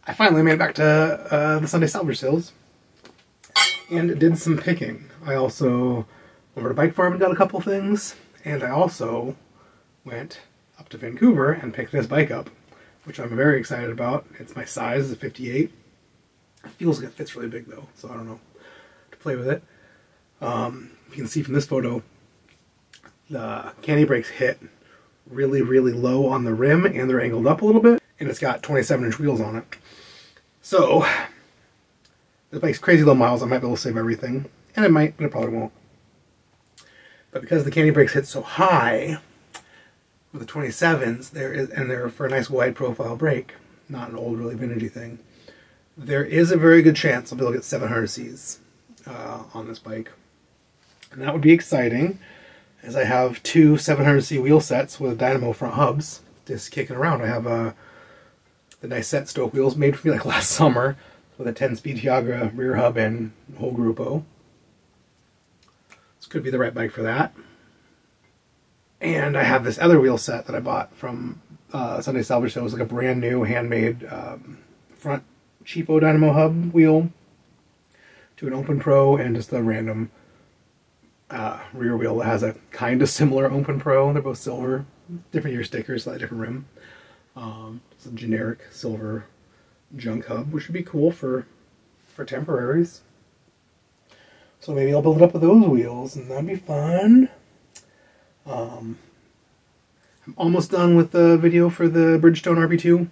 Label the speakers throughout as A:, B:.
A: I finally made it back to the Sunday salvage sales and did some picking. I also went over to Bike Farm and got a couple things, and I also went up to Vancouver and picked this bike up, which I'm very excited about. It's my size, it's a 58. It feels like it fits really big though, so I don't know to play with it. You can see from this photo, the candy brakes hit really, really low on the rim, and they're angled up a little bit, and it's got 27-inch wheels on it. So, this bike's crazy low miles. I might be able to save everything, and it might, but it probably won't. But because the candy brakes hit so high with the 27s, and they're for a nice wide profile brake, not an old, really vintagey thing, there is a very good chance I'll be able to get 700Cs on this bike. And that would be exciting, as I have two 700C wheel sets with Dynamo front hubs just kicking around. I have the nice set Stoke wheels made for me like last summer with a 10-speed Tiagra rear hub and whole Gruppo. This could be the right bike for that. And I have this other wheel set that I bought from Sunday Salvage Sale. It was like a brand new handmade front cheapo Dynamo hub wheel to an Open Pro and just a random rear wheel that has a kind of similar Open Pro. They're both silver, different year stickers, slightly different rim. It's a generic silver junk hub, which would be cool for temporaries. So maybe I'll build it up with those wheels, and that'd be fun. I'm almost done with the video for the Bridgestone RB2.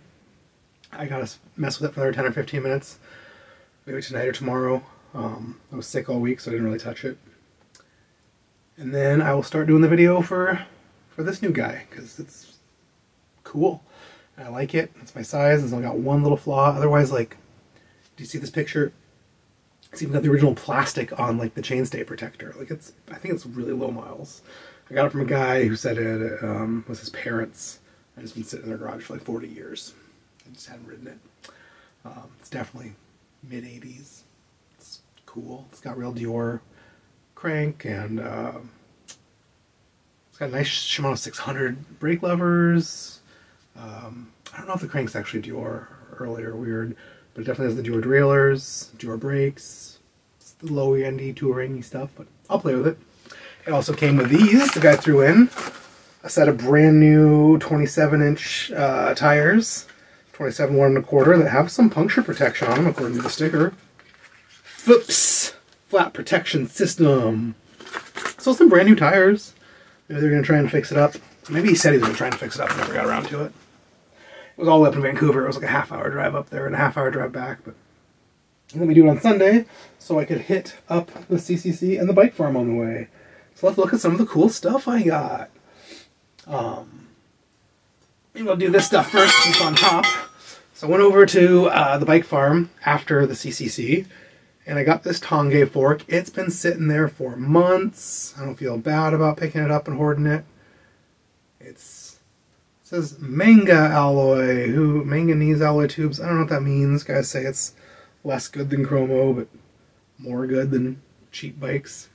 A: I gotta mess with it for another 10 or 15 minutes, maybe tonight or tomorrow. I was sick all week, so I didn't really touch it. And then I will start doing the video for this new guy, because it's cool. And I like it. It's my size. It's only got one little flaw. Otherwise, like, do you see this picture? It's even got the original plastic on, like, the chainstay protector. Like, I think it's really low miles. I got it from a guy who said it was his parents. And it's been sitting in their garage for like 40 years. I just hadn't ridden it. It's definitely mid-80s. It's cool. It's got real Dior crank, and it's got a nice Shimano 600 brake levers. I don't know if the crank's actually Dior early or weird, but it definitely has the Dior derailleurs, Dior brakes. It's the low-endy, touring stuff, but I'll play with it. It also came with these. The guy threw in a set of brand new 27-inch tires, 27 1.25, that have some puncture protection on them according to the sticker. Fuchs flat protection system. So some brand new tires. Maybe they're going to try and fix it up. Maybe he said he was going to try and fix it up and never got around to it. It was all the way up in Vancouver. It was like a half-hour drive up there and a half-hour drive back. But let me do it on Sunday so I could hit up the CCC and the Bike Farm on the way. So let's look at some of the cool stuff I got. Maybe I'll do this stuff first since it's on top. So I went over to the Bike Farm after the CCC, and I got this Tongay fork. It's been sitting there for months. I don't feel bad about picking it up and hoarding it. It says Manga alloy, manganese alloy tubes. I don't know what that means. Guys say it's less good than Chromo, but more good than cheap bikes.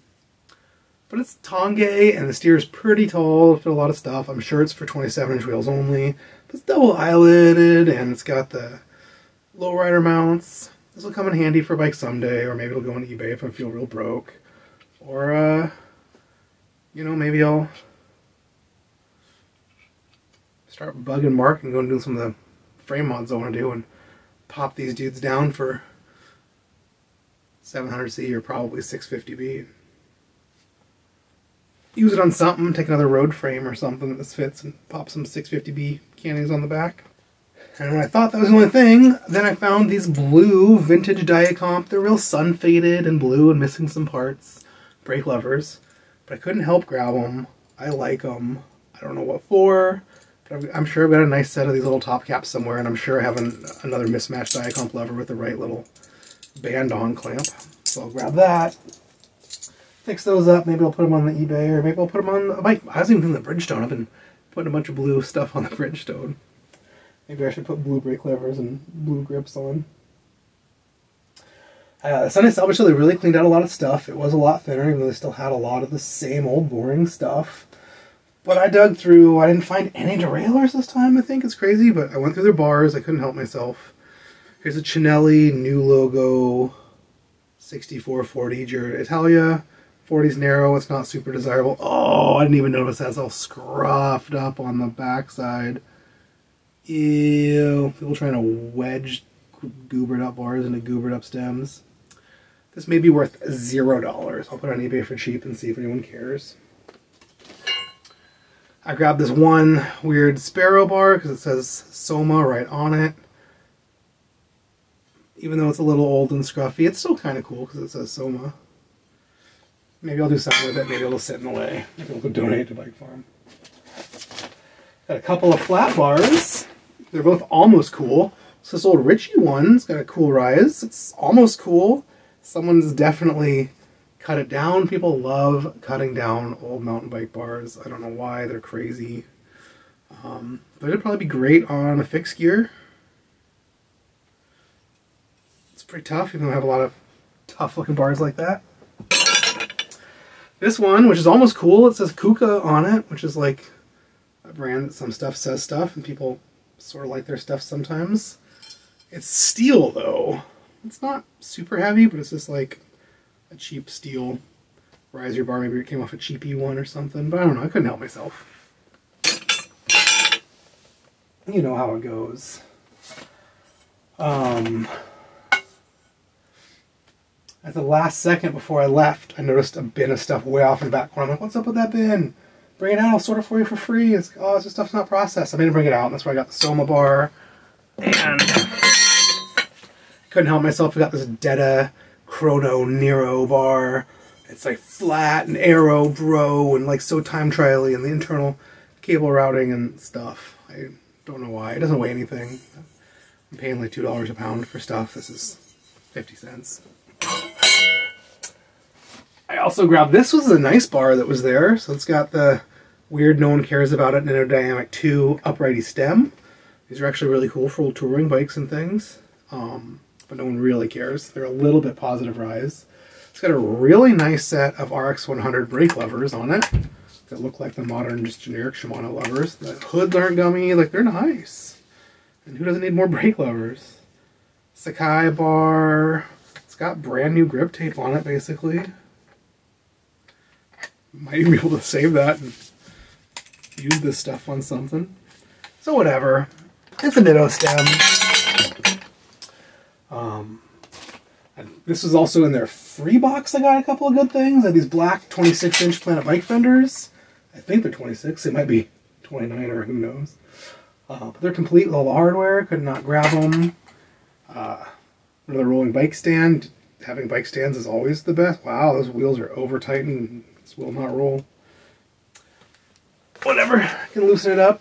A: But it's Tongay, and the steer is pretty tall. It'll fit a lot of stuff. I'm sure it's for 27-inch wheels only. But it's double eyelided, and it's got the lowrider mounts. This will come in handy for a bike someday, or maybe it'll go on eBay if I feel real broke. Or, you know, maybe I'll start bugging Mark and go and do some of the frame mods I want to do and pop these dudes down for 700C or probably 650B. Use it on something, take another road frame or something that this fits, and pop some 650B cannons on the back. And when I thought that was the only thing, then I found these blue vintage Diacomp. They're real sun-faded and blue and missing some parts. Brake levers. But I couldn't help grab them. I like them. I don't know what for. But I'm sure I've got a nice set of these little top caps somewhere, and I'm sure I have another mismatched Diacomp lever with the right little band-on clamp. So I'll grab that. Fix those up. Maybe I'll put them on the eBay, or maybe I'll put them on a bike. I was even thinking the Bridgestone. I've been putting a bunch of blue stuff on the Bridgestone. Maybe I should put blue brake levers and blue grips on. Sunday Salvage Sale, they really cleaned out a lot of stuff. It was a lot thinner, even though they still had a lot of the same old boring stuff. But I dug through. I didn't find any derailleurs this time, I think. It's crazy, but I went through their bars. I couldn't help myself. Here's a Chinelli new logo 6440 Giro Italia. 40's narrow, it's not super desirable. Oh, I didn't even notice that's all scruffed up on the backside. Ew. People trying to wedge goobered up bars into goobered up stems. This may be worth $0. I'll put it on eBay for cheap and see if anyone cares. I grabbed this one weird Sparrow bar because it says Soma right on it. Even though it's a little old and scruffy, it's still kind of cool because it says Soma. Maybe I'll do something with it. Maybe it'll sit in the way. Maybe we'll go donate to Bike Farm. Got a couple of flat bars. They're both almost cool. So this old Ritchie one's got a cool rise. It's almost cool. Someone's definitely cut it down. People love cutting down old mountain bike bars. I don't know why. They're crazy. But it'd probably be great on a fixed gear. It's pretty tough, even though I have a lot of tough looking bars like that. This one, which is almost cool, it says Kuka on it, which is like a brand that some stuff says stuff, and people sort of like their stuff sometimes. It's steel, though. It's not super heavy, but it's just like a cheap steel riser bar. Maybe it came off a cheapy one or something, but I don't know. I couldn't help myself. You know how it goes. At the last second before I left, I noticed a bin of stuff way off in the back corner. I'm like, what's up with that bin? Bring it out, I'll sort it for you for free. It's like, oh, this stuff's not processed. I made him bring it out, and that's where I got the Soma bar. And couldn't help myself. I got this Detta Chrono Nero bar. It's like flat and aero bro and like so time trial-y, and the internal cable routing and stuff. I don't know why. It doesn't weigh anything. I'm paying like $2 a pound for stuff. This is 50 cents. I also grabbed, this was a nice bar that was there. So it's got the weird, no one cares about it, Nano-Dynamic 2 uprighty stem. These are actually really cool for old touring bikes and things. But no one really cares. They're a little bit positive rise. It's got a really nice set of RX-100 brake levers on it that look like the modern, just generic Shimano levers. The hoods aren't gummy, like they're nice. And who doesn't need more brake levers? Sakai bar. It's got brand new grip tape on it, basically. Might even be able to save that and use this stuff on something. So whatever. It's a Nitto stem. This was also in their free box. I got a couple of good things. I had these black 26-inch Planet Bike fenders. I think they're 26. They might be 29 or who knows. But they're complete with all the hardware. Could not grab them. Another rolling bike stand. Having bike stands is always the best. Wow, those wheels are over tightened. This will not roll. Whatever. I can loosen it up.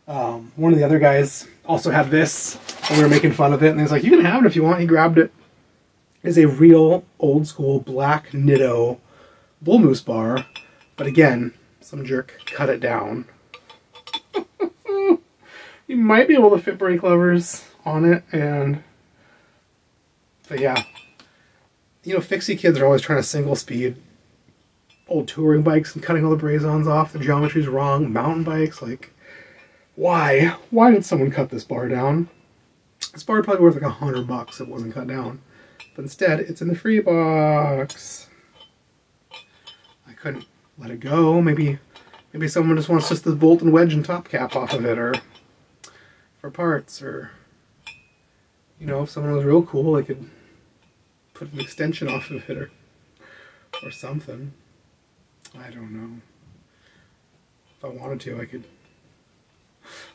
A: One of the other guys also had this, and we were making fun of it, and he's like, you can have it if you want. He grabbed it. It's a real old school black Nitto bull moose bar, but again, some jerk cut it down. You might be able to fit brake levers on it, but yeah. You know, fixie kids are always trying to single speed old touring bikes and cutting all the brazons off. The geometry's wrong. Mountain bikes, like, why? Why did someone cut this bar down? This bar would probably worth like $100 if it wasn't cut down. But instead, it's in the free box. I couldn't let it go. Maybe someone just wants just the bolt and wedge and top cap off of it, or for parts, or, you know, if someone was real cool, they could put an extension off of it, or something. I don't know. If I wanted to, I could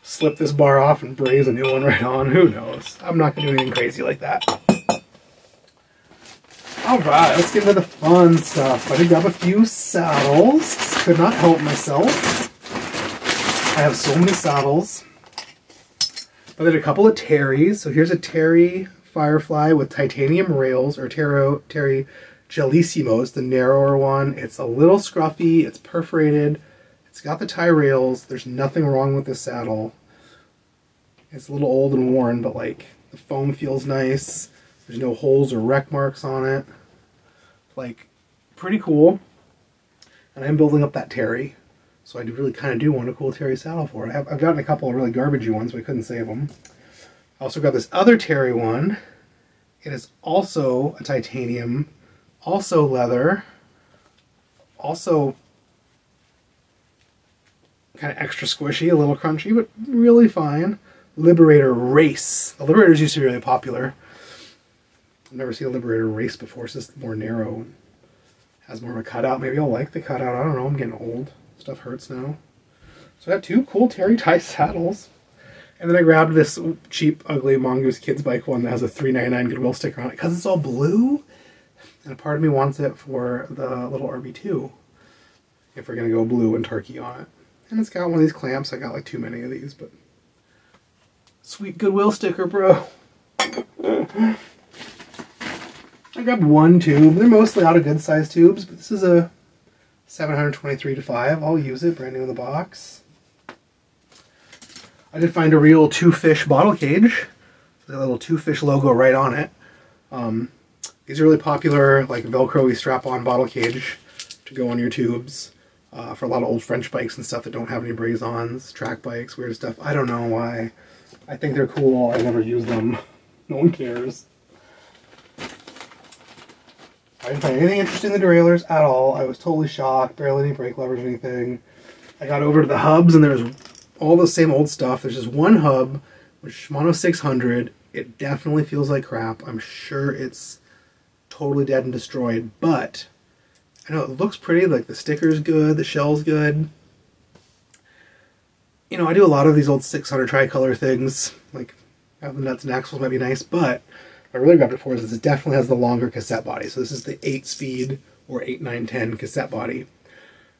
A: slip this bar off and braze a new one right on. Who knows? I'm not going to do anything crazy like that. Alright, let's get into the fun stuff. I did grab a few saddles. Could not help myself. I have so many saddles. But then a couple of Terrys. So here's a Terry Firefly with titanium rails, or Terry Gelissimos, the narrower one. It's a little scruffy. It's perforated. It's got the tie rails. There's nothing wrong with this saddle. It's a little old and worn, but like the foam feels nice. There's no holes or wreck marks on it. Like, pretty cool. And I'm building up that Terry, so I really kind of do want a cool Terry saddle for it. I've gotten a couple of really garbagey ones, but I couldn't save them. I also got this other Terry one. It is also a titanium, also leather, also kind of extra squishy, a little crunchy, but really fine. Liberator Race. The Liberators used to be really popular. I've never seen a Liberator Race before. It's just more narrow. Has more of a cutout. Maybe I'll like the cutout. I don't know. I'm getting old. Stuff hurts now. So I got two cool Terry tie saddles. And then I grabbed this cheap, ugly Mongoose Kids bike one that has a $3.99 Goodwill sticker on it because it's all blue. And a part of me wants it for the little RB2 if we're going to go blue and turkey on it. And it's got one of these clamps. I got like too many of these, but sweet Goodwill sticker, bro. I grabbed one tube. They're mostly out of good size tubes, but this is a 723-5. I'll use it, brand new in the box. I did find a real Two Fish bottle cage. There's a little Two Fish logo right on it. These are really popular, like Velcro-y strap-on bottle cage to go on your tubes for a lot of old French bikes and stuff that don't have any braze-ons, track bikes, weird stuff. I don't know why. I think they're cool. I never use them. No one cares. I didn't find anything interesting in the derailleurs at all. I was totally shocked. Barely any brake levers or anything. I got over to the hubs and there's all the same old stuff. There's just one hub, which Shimano 600. It definitely feels like crap. I'm sure it's totally dead and destroyed, but I know it looks pretty. Like the sticker's good, the shell's good. You know, I do a lot of these old 600 tricolor things. Like having the nuts and axles might be nice, but what I really grabbed it for is it definitely has the longer cassette body. So this is the 8-speed or 8, 9, 10 cassette body.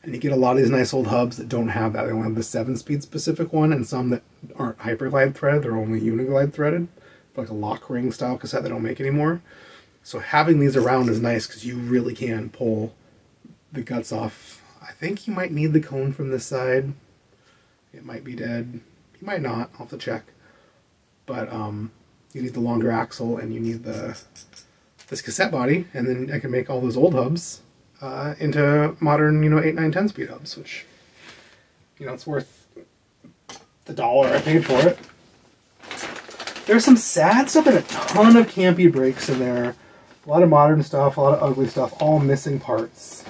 A: And you get a lot of these nice old hubs that don't have that. They only have the 7-speed specific one, and some that aren't Hyperglide threaded. They're only Uniglide threaded. Like a lock ring style cassette they don't make anymore. So having these around is nice because you really can pull the guts off. I think you might need the cone from this side. It might be dead. You might not. I'll have to check. But you need the longer axle and you need this cassette body, and then I can make all those old hubs into modern, 8, 9, 10 speed hubs, which, it's worth the $1 I paid for it. There's some sad stuff and a ton of campy brakes in there. A lot of modern stuff, a lot of ugly stuff, all missing parts.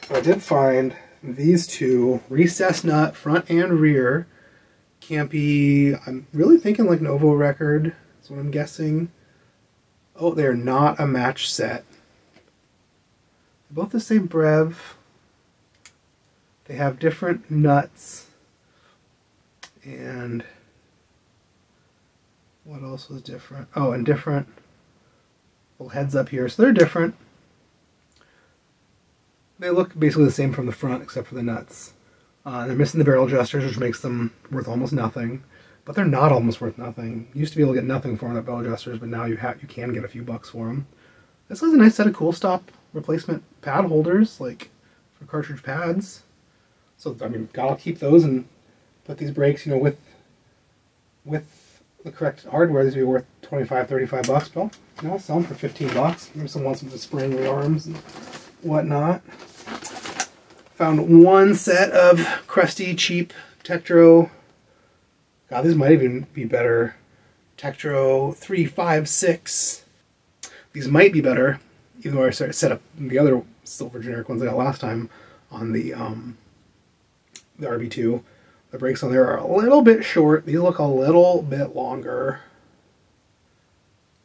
A: But I did find these two, recessed nut, front and rear, campy, I'm really thinking like Novo record, that's what I'm guessing. Oh, they're not a match set. Both the same Brev. They have different nuts. And what else was different? Oh, and different little heads up here. So they're different. They look basically the same from the front except for the nuts. They're missing the barrel adjusters, which makes them worth almost nothing. But they're not almost worth nothing. You used to be able to get nothing for them at barrel adjusters, but now you can get a few bucks for them. This is a nice set of Cool Stop replacement pad holders, like for cartridge pads. So I mean, gotta keep those and put these brakes, with the correct hardware. These would be worth 25, 35 bucks. But I'll sell them for 15 bucks. Maybe someone wants them to spring the arms and whatnot. Found one set of crusty, cheap Tektro. God, these might even be better. Tektro 356. These might be better, even though I set up the other silver generic ones I got last time on the RB2. The brakes on there are a little bit short. These look a little bit longer.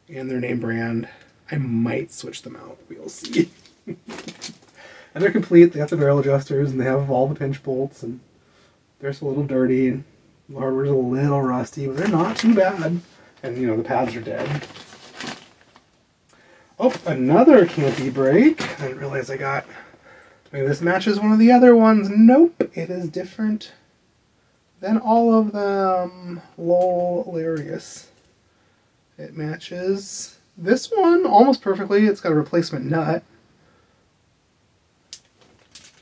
A: And their name brand. I might switch them out. We'll see. And they're complete. They got the barrel adjusters and they have all the pinch bolts. And they're just a little dirty. And the hardware's a little rusty, but they're not too bad. And, the pads are dead. Oh, another campy brake. I didn't realize I got... Maybe this matches one of the other ones. Nope, it is different than all of them. Lol, hilarious. It matches this one almost perfectly. It's got a replacement nut.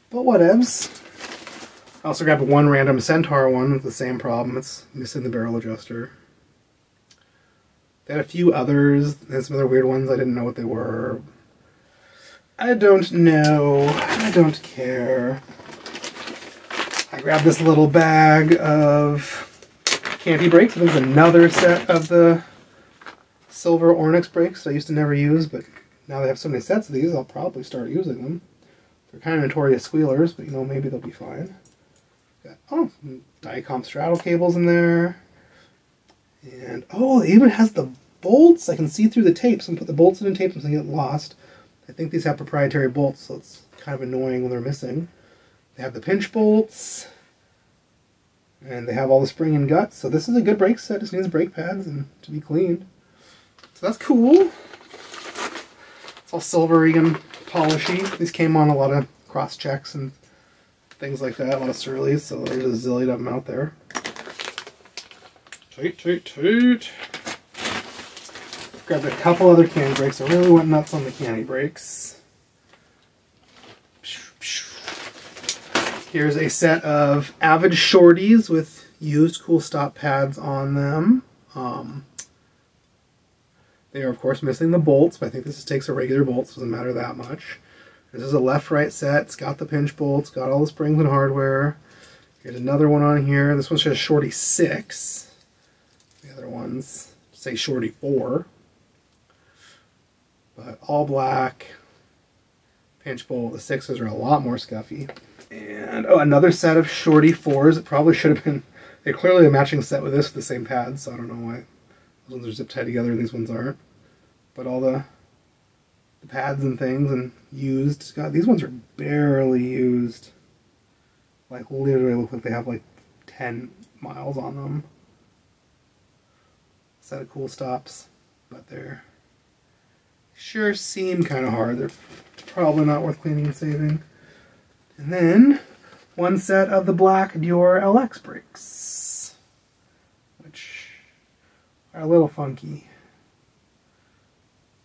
A: But whatevs. I also grabbed one random Centaur one with the same problem. It's missing the barrel adjuster. They had a few others, and some other weird ones. I didn't know what they were. I don't know. I don't care. I grabbed this little bag of campy brakes. There's another set of the silver Onyx brakes I used to never use, but now they have so many sets of these, I'll probably start using them. They're kind of notorious squealers, but you know, maybe they'll be fine. Got, oh, some Diacom straddle cables in there. And, oh, it even has the bolts. I can see through the tapes and put the bolts in tapes so they get lost. I think these have proprietary bolts, so it's kind of annoying when they're missing. They have the pinch bolts. And they have all the spring and guts. So this is a good brake set. Just needs brake pads and to be cleaned. So that's cool. It's all silvery and polishy. These came on a lot of cross checks and things like that. A lot of Surleys. So there's a zillion of them out there. Toot, toot, toot. Grabbed a couple other candy brakes. I really went nuts on the candy brakes. Here's a set of Avid Shorties with used Cool Stop pads on them. They are, of course, missing the bolts, but I think this just takes a regular bolt, so it doesn't matter that much. This is a left-right set. It's got the pinch bolts, got all the springs and hardware. Here's another one on here. This one says Shorty 6. The other ones say Shorty 4. But all black. Pinch bolt. The 6s are a lot more scuffy. And, oh, another set of Shorty 4s. It probably should have been... They're clearly a matching set with this with the same pads, so I don't know why those ones are zip tied together and these ones aren't. But all the pads and things and used. God, these ones are barely used. Like, literally look like they have like 10 miles on them. Set of Cool Stops, but they're sure seem kind of hard. They're probably not worth cleaning and saving. And then one set of the black Dior LX brakes, which are a little funky,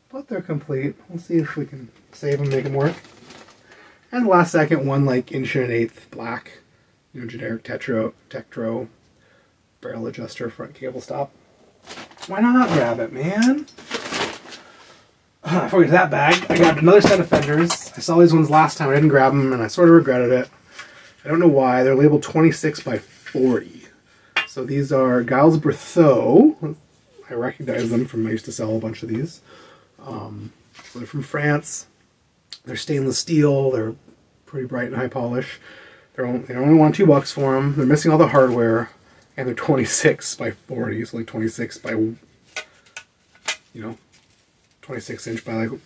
A: but they're complete. We'll see if we can save them, make them work. And the last second, one like 1/8" black, you know, generic Tektro barrel adjuster front cable stop. Why not grab it, man? Before we get to that bag, I grabbed another set of fenders. I saw these ones last time. I didn't grab them, and I sort of regretted it. I don't know why. They're labeled 26 by 40. So these are Giles Berthaud. I recognize them from, I used to sell a bunch of these. So they're from France. They're stainless steel. They're pretty bright and high polish. They only want $2 for them. They're missing all the hardware. And they're 26 by 40. So like 26 by, you know, 26 inch by like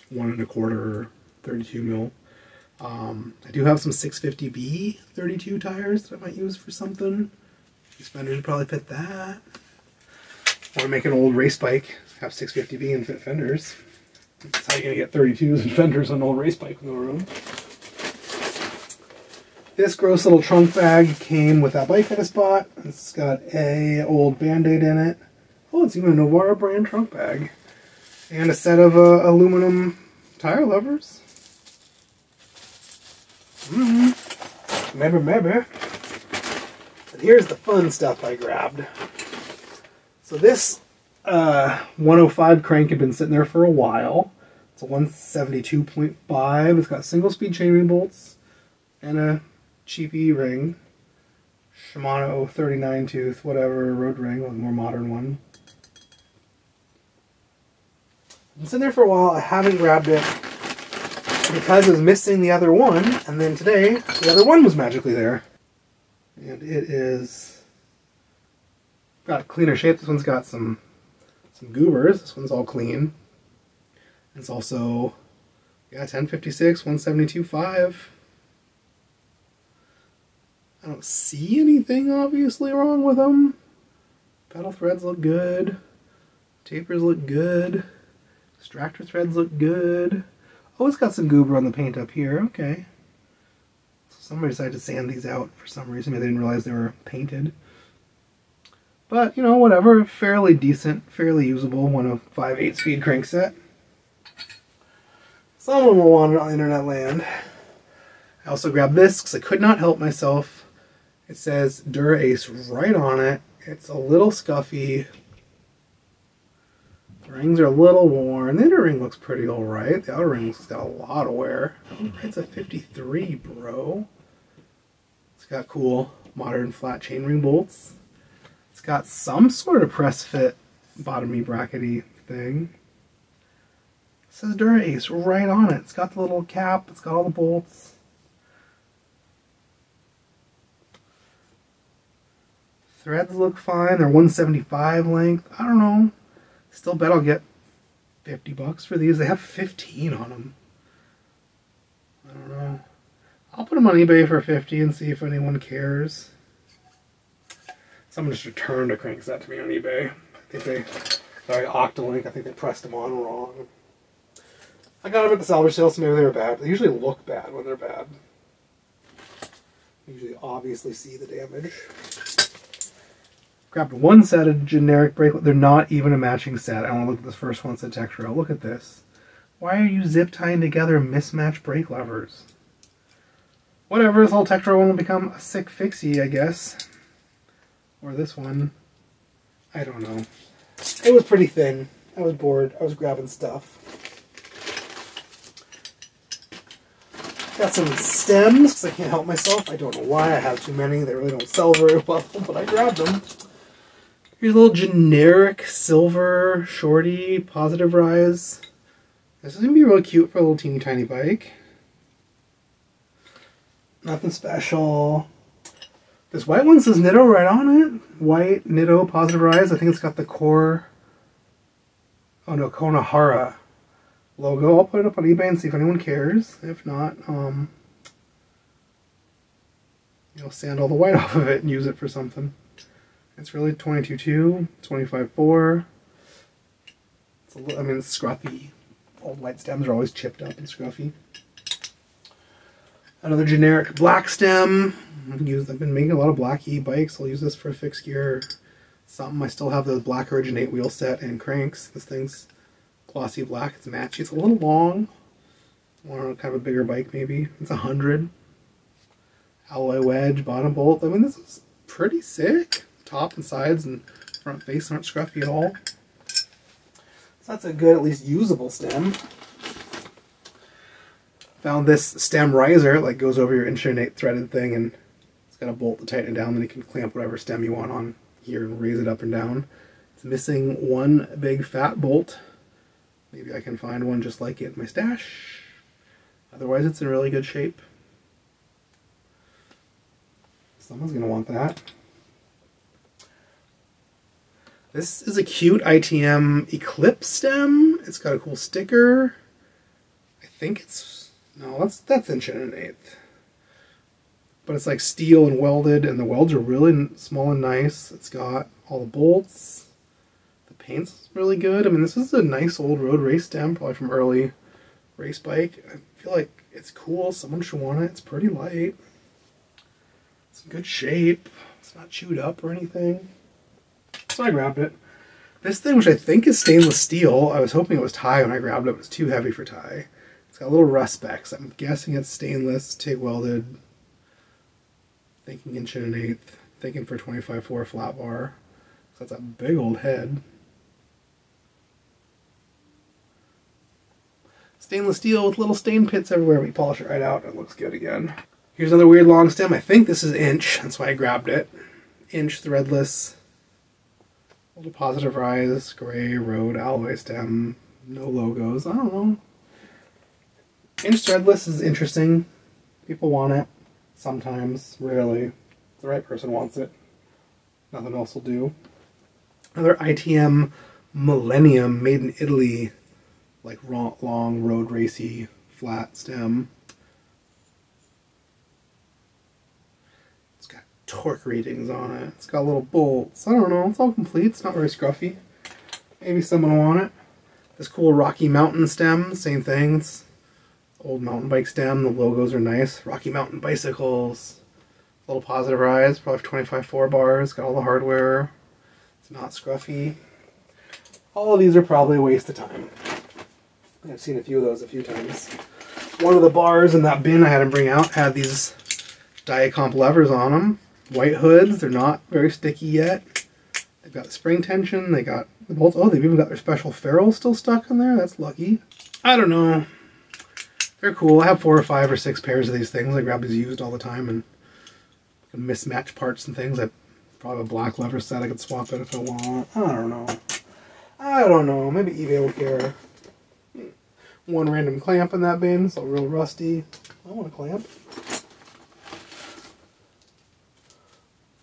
A: 1 1/4 32 mil. I do have some 650B 32 tires that I might use for something. These fenders would probably fit that. Or make an old race bike, have 650B and fit fenders. That's how you're gonna get 32s and fenders on an old race bike with no room. This gross little trunk bag came with that bike that I just bought. It's got a old Band-Aid in it. Oh, it's even a Novara brand trunk bag. And a set of aluminum tire levers. Maybe. But here's the fun stuff I grabbed. So this 105 crank had been sitting there for a while. It's a 172.5. It's got single speed chainring bolts and a cheap E-ring. Shimano 39 tooth, whatever, road ring, a more modern one. It's in there for a while. I haven't grabbed it because it was missing the other one, and then today the other one was magically there. And it is got a cleaner shape. This one's got some goobers. This one's all clean. It's also 1056, 172.5. I don't see anything obviously wrong with them. Pedal threads look good. Tapers look good. Extractor threads look good. Oh, it's got some goober on the paint up here. Okay. So somebody decided to sand these out for some reason. Maybe they didn't realize they were painted. But, you know, whatever. Fairly decent, fairly usable 105 8-speed crankset. Someone will want it on internet land. I also grabbed this because I could not help myself. It says Dura-Ace right on it. It's a little scuffy. The rings are a little worn. The inner ring looks pretty alright. The outer ring's got a lot of wear. It's a 53, bro. It's got cool modern flat chainring bolts. It's got some sort of press fit bottomy brackety thing. It says Dura-Ace right on it. It's got the little cap, it's got all the bolts. Threads look fine. They're 175 length. I don't know. Still bet I'll get $50 for these. They have 15 on them. I don't know. I'll put them on eBay for 50 and see if anyone cares. Someone just returned a crankset to me on eBay. I think they, sorry, Octolink, I think they pressed them on wrong. I got them at the salvage sale, so maybe they were bad. They usually look bad when they're bad. You usually obviously see the damage. Grabbed one set of generic brake. They're not even a matching set. I want to look at this first one, said Textro. Look at this. Why are you zip tying together mismatched brake levers? Whatever, this whole Textro one will become a sick fixie, I guess. Or this one. I don't know. It was pretty thin. I was bored. I was grabbing stuff. Got some stems, because I can't help myself. I don't know why. I have too many. They really don't sell very well, but I grabbed them. Here's a little generic silver shorty positive rise. This is going to be really cute for a little teeny tiny bike. Nothing special. This white one says Nitto right on it. White Nitto positive rise. I think it's got the core, oh no, Konohara logo. I'll put it up on eBay and see if anyone cares. If not, sand all the white off of it and use it for something. It's really 22.2, 25.4. It's a little, I mean, it's scruffy. Old white stems are always chipped up and scruffy. Another generic black stem. I've been making a lot of black e-bikes. I'll use this for a fixed gear or something. I still have the black Originate wheel set and cranks. This thing's glossy black. It's matchy. It's a little long. Or kind of a bigger bike maybe. It's 100. Alloy wedge, bottom bolt. I mean, this is pretty sick. Top and sides and front face aren't scruffy at all. So that's a good, at least usable stem. Found this stem riser, like goes over your inch and 1/8 threaded thing, and it's got a bolt to tighten it down, then you can clamp whatever stem you want on here and raise it up and down. It's missing one big fat bolt. Maybe I can find one just like it in my stash. Otherwise it's in really good shape. Someone's gonna want that. This is a cute ITM Eclipse stem. It's got a cool sticker. I think it's, no, that's inch and 1/8. But it's like steel and welded, and the welds are really small and nice. It's got all the bolts. The paint's really good. I mean, this is a nice old road race stem, probably from early race bike. I feel like it's cool. Someone should want it. It's pretty light. It's in good shape. It's not chewed up or anything. So I grabbed it. This thing, which I think is stainless steel, I was hoping it was Thai when I grabbed it. It was too heavy for Thai. It's got little rust specks. I'm guessing it's stainless, TIG welded. Thinking inch and 1/8. Thinking for 25.4 flat bar. So that's a big old head. Stainless steel with little stain pits everywhere. We polish it right out and it looks good again. Here's another weird long stem. I think this is inch. That's why I grabbed it. Inch threadless. Little positive rise, gray road alloy stem, no logos. I don't know. Inch threadless is interesting. People want it. Sometimes, rarely. If the right person wants it, nothing else will do. Another ITM Millennium, made in Italy, like long road racy flat stem. Torque ratings on it. It's got little bolts. I don't know. It's all complete. It's not very scruffy. Maybe someone will want it. This cool Rocky Mountain stem. Same thing. It's old mountain bike stem. The logos are nice. Rocky Mountain Bicycles. Little positive rise. Probably 25.4 bars. Got all the hardware. It's not scruffy. All of these are probably a waste of time. I've seen a few of those a few times. One of the bars in that bin I had them bring out had these Diacomp levers on them. White hoods, they're not very sticky yet. They've got spring tension, they got the bolts. Oh, they've even got their special ferrules still stuck in there. That's lucky. I don't know. They're cool. I have 4 or 5 or 6 pairs of these things. I grab these used all the time and can mismatch parts and things. I probably have a black lever set I could swap it if I want. I don't know. I don't know, maybe eBay will care. One random clamp in that bin, so real rusty. I want a clamp.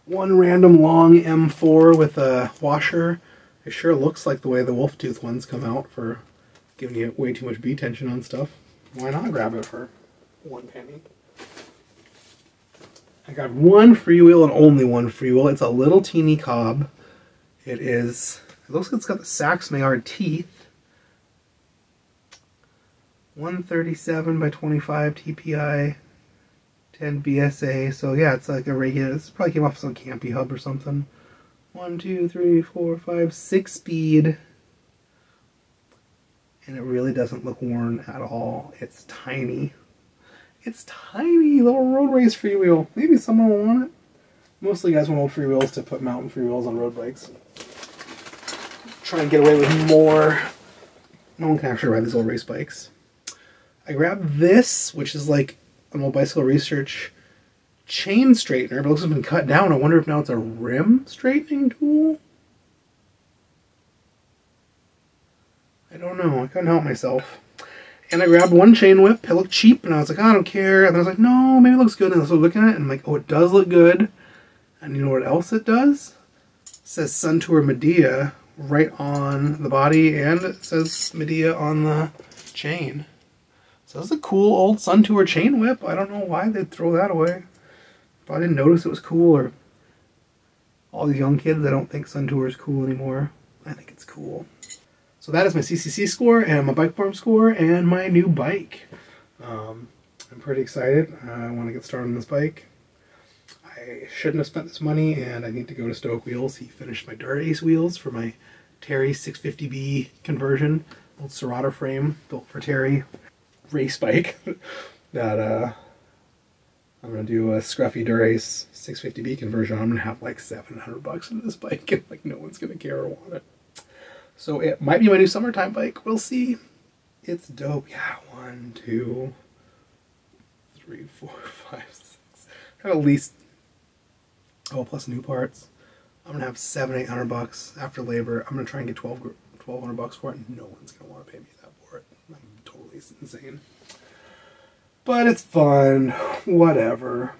A: One random long M4 with a washer. It sure looks like the way the wolf tooth ones come out for giving you way too much B tension on stuff. Why not grab it for 1 penny? I got one freewheel and only one freewheel. It's a little teeny cob. It looks like it's got the Sax Maillard teeth. 137 by 25 TPI, 10 BSA. So yeah, it's like a regular, this probably came off some Campy hub or something. 1, 2, 3, 4, 5, 6 speed. And it really doesn't look worn at all. It's tiny. It's tiny, little road race freewheel. Maybe someone will want it. Mostly guys want old freewheels to put mountain freewheels on road bikes. Try and get away with more. No one can actually ride these old race bikes. I grabbed this, which is like an old Bicycle Research chain straightener, but it looks like it's been cut down. I wonder if now it's a rim straightening tool? I don't know. I couldn't help myself. And I grabbed one chain whip. It looked cheap, and I was like, oh, I don't care. And I was like, no, maybe it looks good. And I was looking at it, and I'm like, oh, it does look good. And you know what else it does? It says Suntour Medea right on the body, and it says Medea on the chain. So that's a cool old Suntour chain whip. I don't know why they'd throw that away. If I didn't notice it was cool, or all these young kids that don't think Suntour is cool anymore. I think it's cool. So that is my CCC score, and my Bike Farm score, and my new bike. I'm pretty excited. I want to get started on this bike. I shouldn't have spent this money, and I need to go to Stoke Wheels. He finished my Dura-Ace wheels for my Terry 650B conversion. Old Serrata frame built for Terry race bike. That I'm going to do a scruffy Dura-Ace 650B conversion. I'm going to have like $700 into this bike, and like no one's going to care or want it. So it might be my new summertime bike. We'll see. It's dope. Yeah, 1, 2, 3, 4, 5, 6. I have at least, oh, plus new parts. I'm gonna have $700-800 after labor. I'm gonna try and get $1,200 for it, and no one's gonna want to pay me that for it. I'm totally insane. But it's fun. Whatever.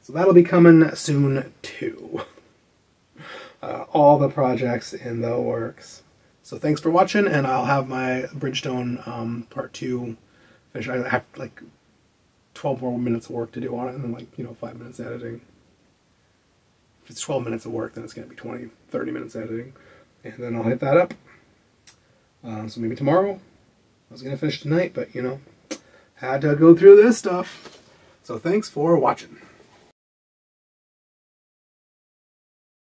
A: So that'll be coming soon too. All the projects in the works. So thanks for watching, and I'll have my Bridgestone part 2 finished. I have like 12 more minutes of work to do on it, and then like, 5 minutes editing. If it's 12 minutes of work, then it's going to be 20-30 minutes editing, and then I'll hit that up. So maybe tomorrow. I was going to finish tonight, but had to go through this stuff. So thanks for watching.